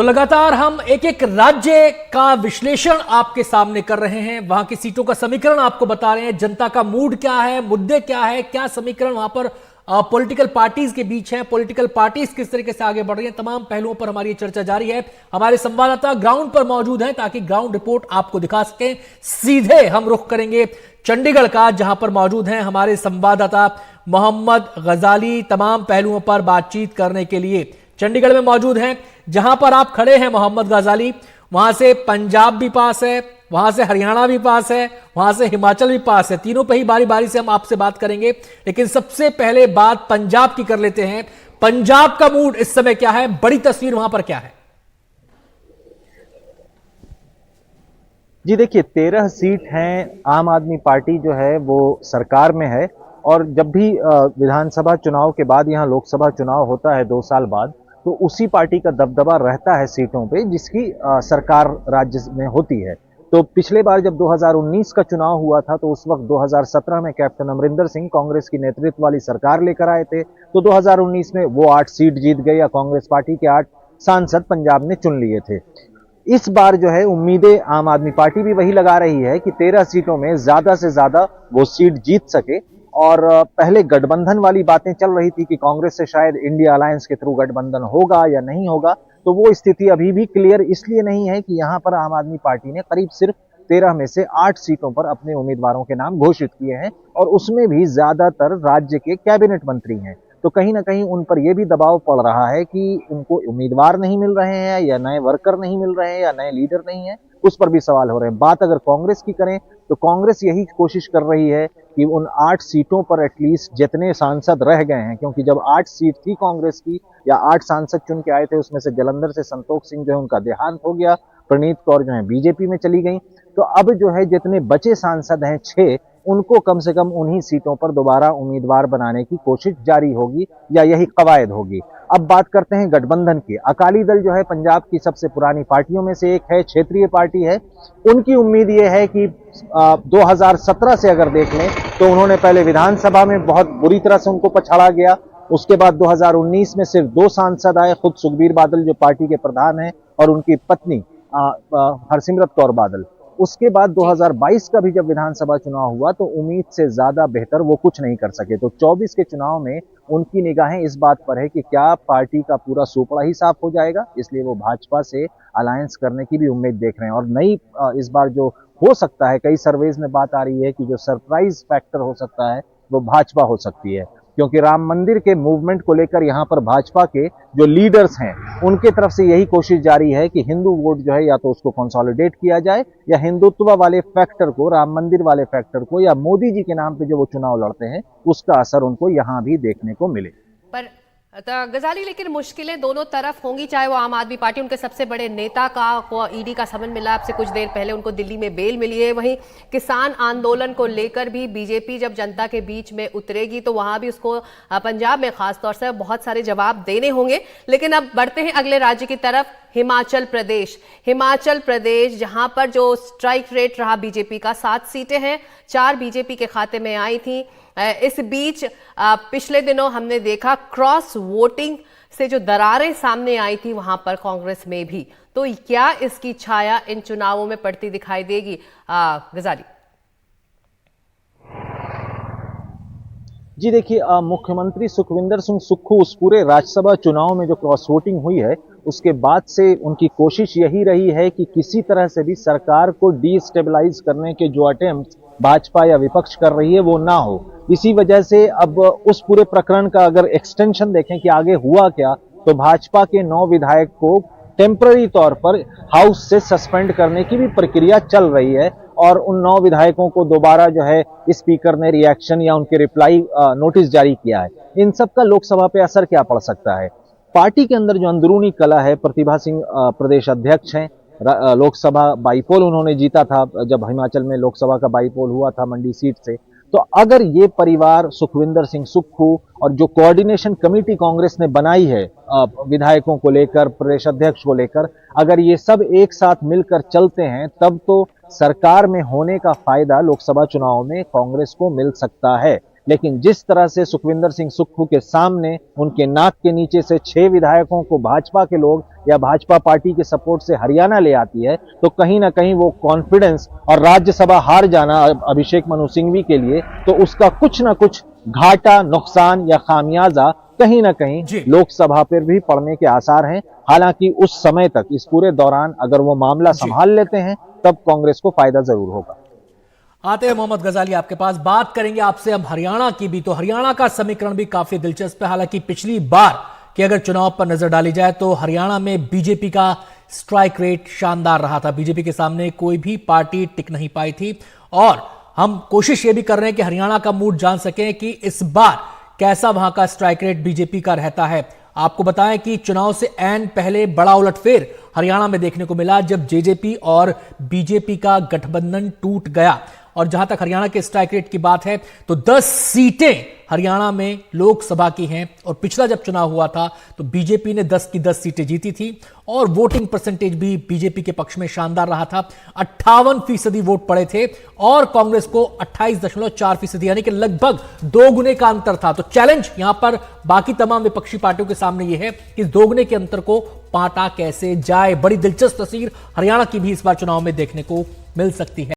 तो लगातार हम एक एक राज्य का विश्लेषण आपके सामने कर रहे हैं, वहां की सीटों का समीकरण आपको बता रहे हैं, जनता का मूड क्या है, मुद्दे क्या है, क्या समीकरण वहां पर पॉलिटिकल पार्टीज के बीच है, पॉलिटिकल पार्टीज किस तरीके से आगे बढ़ रही हैं, तमाम पहलुओं पर हमारी चर्चा जारी है। हमारे संवाददाता ग्राउंड पर मौजूद हैं ताकि ग्राउंड रिपोर्ट आपको दिखा सकें। सीधे हम रुख करेंगे चंडीगढ़ का, जहां पर मौजूद हैं हमारे संवाददाता मोहम्मद गजाली, तमाम पहलुओं पर बातचीत करने के लिए चंडीगढ़ में मौजूद हैं। जहां पर आप खड़े हैं मोहम्मद गजाली, वहां से पंजाब भी पास है, वहां से हरियाणा भी पास है, वहां से हिमाचल भी पास है। तीनों पे ही बारी बारी से हम आपसे बात करेंगे, लेकिन सबसे पहले बात पंजाब की कर लेते हैं। पंजाब का मूड इस समय क्या है, बड़ी तस्वीर वहां पर क्या है? जी देखिए, 13 सीट हैं। आम आदमी पार्टी जो है वो सरकार में है, और जब भी विधानसभा चुनाव के बाद यहाँ लोकसभा चुनाव होता है 2 साल बाद, तो उसी पार्टी का दबदबा रहता है सीटों पे जिसकी सरकार राज्य में होती है। तो पिछले बार जब 2019 का चुनाव हुआ था, तो उस वक्त 2017 में कैप्टन अमरिंदर सिंह कांग्रेस की नेतृत्व वाली सरकार लेकर आए थे। तो 2019 में वो 8 सीट जीत गए, या कांग्रेस पार्टी के 8 सांसद पंजाब ने चुन लिए थे। इस बार जो है उम्मीदें आम आदमी पार्टी भी वही लगा रही है कि 13 सीटों में ज्यादा से ज्यादा वो सीट जीत सके। और पहले गठबंधन वाली बातें चल रही थी कि कांग्रेस से शायद इंडिया अलायंस के थ्रू गठबंधन होगा या नहीं होगा, तो वो स्थिति अभी भी क्लियर इसलिए नहीं है कि यहां पर आम आदमी पार्टी ने करीब सिर्फ 13 में से 8 सीटों पर अपने उम्मीदवारों के नाम घोषित किए हैं, और उसमें भी ज्यादातर राज्य के कैबिनेट मंत्री हैं। तो कहीं ना कहीं उन पर यह भी दबाव पड़ रहा है कि उनको उम्मीदवार नहीं मिल रहे हैं, या नए वर्कर नहीं मिल रहे हैं, या नए लीडर नहीं है, उस पर भी सवाल हो रहे हैं। बात अगर कांग्रेस की करें, तो कांग्रेस यही कोशिश कर रही है कि उन 8 सीटों पर एटलीस्ट जितने सांसद रह गए हैं, क्योंकि जब 8 सीट थी कांग्रेस की, या 8 सांसद चुन के आए थे, उसमें से जालंधर से संतोष सिंह जो है उनका देहांत हो गया, प्रणीत कौर जो है बीजेपी में चली गई। तो अब जो है जितने बचे सांसद हैं 6, उनको कम से कम उन्हीं सीटों पर दोबारा उम्मीदवार बनाने की कोशिश जारी होगी, या यही कवायद होगी। अब बात करते हैं गठबंधन की। अकाली दल जो है पंजाब की सबसे पुरानी पार्टियों में से एक है, क्षेत्रीय पार्टी है। उनकी उम्मीद ये है कि 2017 से अगर देख लें, तो उन्होंने पहले विधानसभा में बहुत बुरी तरह से उनको पछाड़ा गया। उसके बाद 2019 में सिर्फ 2 सांसद आए, खुद सुखबीर बादल जो पार्टी के प्रधान हैं, और उनकी पत्नी हरसिमरत कौर बादल। उसके बाद 2022 का भी जब विधानसभा चुनाव हुआ, तो उम्मीद से ज्यादा बेहतर वो कुछ नहीं कर सके। तो 24 के चुनाव में उनकी निगाहें इस बात पर है कि क्या पार्टी का पूरा सोपड़ा ही साफ हो जाएगा, इसलिए वो भाजपा से अलायंस करने की भी उम्मीद देख रहे हैं। और नई इस बार जो हो सकता है, कई सर्वेज में बात आ रही है कि जो सरप्राइज फैक्टर हो सकता है वो भाजपा हो सकती है, क्योंकि राम मंदिर के मूवमेंट को लेकर यहां पर भाजपा के जो लीडर्स हैं उनके तरफ से यही कोशिश जारी है कि हिंदू वोट जो है या तो उसको कंसोलिडेट किया जाए, या हिंदुत्व वाले फैक्टर को, राम मंदिर वाले फैक्टर को, या मोदी जी के नाम पे जो वो चुनाव लड़ते हैं उसका असर उनको यहां भी देखने को मिले। पर गजाली, लेकिन मुश्किलें दोनों तरफ होंगी, चाहे वो आम आदमी पार्टी, उनके सबसे बड़े नेता का को ईडी का समन मिला अब से कुछ देर पहले, उनको दिल्ली में बेल मिली है। वहीं किसान आंदोलन को लेकर भी बीजेपी जब जनता के बीच में उतरेगी, तो वहां भी उसको पंजाब में खासतौर से बहुत सारे जवाब देने होंगे। लेकिन अब बढ़ते हैं अगले राज्य की तरफ, हिमाचल प्रदेश। हिमाचल प्रदेश जहां पर जो स्ट्राइक रेट रहा बीजेपी का, 7 सीटें हैं, 4 बीजेपी के खाते में आई थी। इस बीच पिछले दिनों हमने देखा क्रॉस वोटिंग से जो दरारें सामने आई थी वहां पर कांग्रेस में भी, तो क्या इसकी छाया इन चुनावों में पड़ती दिखाई देगी? गजाली जी देखिए, मुख्यमंत्री सुखविंदर सिंह सुक्खू उस पूरे राज्यसभा चुनाव में जो क्रॉस वोटिंग हुई है, उसके बाद से उनकी कोशिश यही रही है कि किसी तरह से भी सरकार को डिस्टेबलाइज करने के जो अटेम्प्ट भाजपा या विपक्ष कर रही है वो ना हो। इसी वजह से अब उस पूरे प्रकरण का अगर एक्सटेंशन देखें कि आगे हुआ क्या, तो भाजपा के 9 विधायक को टेम्पररी तौर पर हाउस से सस्पेंड करने की भी प्रक्रिया चल रही है, और उन 9 विधायकों को दोबारा जो है स्पीकर ने रिएक्शन या उनके रिप्लाई नोटिस जारी किया है। इन सब का लोकसभा पे असर क्या पड़ सकता है? पार्टी के अंदर जो अंदरूनी कला है, प्रतिभा सिंह प्रदेश अध्यक्ष हैं, लोकसभा बाईपोल उन्होंने जीता था जब हिमाचल में लोकसभा का बाईपोल हुआ था मंडी सीट से। तो अगर ये परिवार सुखविंदर सिंह सुक्खू और जो कोऑर्डिनेशन कमेटी कांग्रेस ने बनाई है विधायकों को लेकर, प्रदेश अध्यक्ष को लेकर, अगर ये सब एक साथ मिलकर चलते हैं, तब तो सरकार में होने का फायदा लोकसभा चुनाव में कांग्रेस को मिल सकता है। लेकिन जिस तरह से सुखविंदर सिंह सुक्खू के सामने उनके नाक के नीचे से 6 विधायकों को भाजपा के लोग या भाजपा पार्टी के सपोर्ट से हरियाणा ले आती है, तो कहीं ना कहीं वो कॉन्फिडेंस और राज्यसभा हार जाना अभिषेक मनु सिंघवी के लिए, तो उसका कुछ ना कुछ घाटा, नुकसान या खामियाजा कहीं ना कहीं लोकसभा पर भी पड़ने के आसार हैं। हालांकि उस समय तक, इस पूरे दौरान अगर वो मामला संभाल लेते हैं तब कांग्रेस को फायदा जरूर होगा। आते हैं मोहम्मद गजाली आपके पास, बात करेंगे आपसे अब हरियाणा की भी। तो हरियाणा का समीकरण भी काफी दिलचस्प है। हालांकि पिछली बार कि अगर चुनाव पर नजर डाली जाए तो हरियाणा में बीजेपी का स्ट्राइक रेट शानदार रहा था। बीजेपी के सामने कोई भी पार्टी टिक नहीं पाई थी। और हम कोशिश ये भी कर रहे हैं कि हरियाणा का मूड जान सकें कि इस बार कैसा वहां का स्ट्राइक रेट बीजेपी का रहता है। आपको बताएं कि चुनाव से ऐन पहले बड़ा उलटफेर हरियाणा में देखने को मिला जब जेजेपी और बीजेपी का गठबंधन टूट गया। और जहां तक हरियाणा के स्ट्राइक रेट की बात है तो 10 सीटें हरियाणा में लोकसभा की हैं। और पिछला जब चुनाव हुआ था तो बीजेपी ने 10 की 10 सीटें जीती थी और वोटिंग परसेंटेज भी बीजेपी के पक्ष में शानदार रहा था। 58% वोट पड़े थे और कांग्रेस को 28.4%, यानी कि लगभग 2 गुने का अंतर था। तो चैलेंज यहां पर बाकी तमाम विपक्षी पार्टियों के सामने यह है कि इस 2 गुने के अंतर को पाटा कैसे जाए। बड़ी दिलचस्प तस्वीर हरियाणा की भी इस बार चुनाव में देखने को मिल सकती है।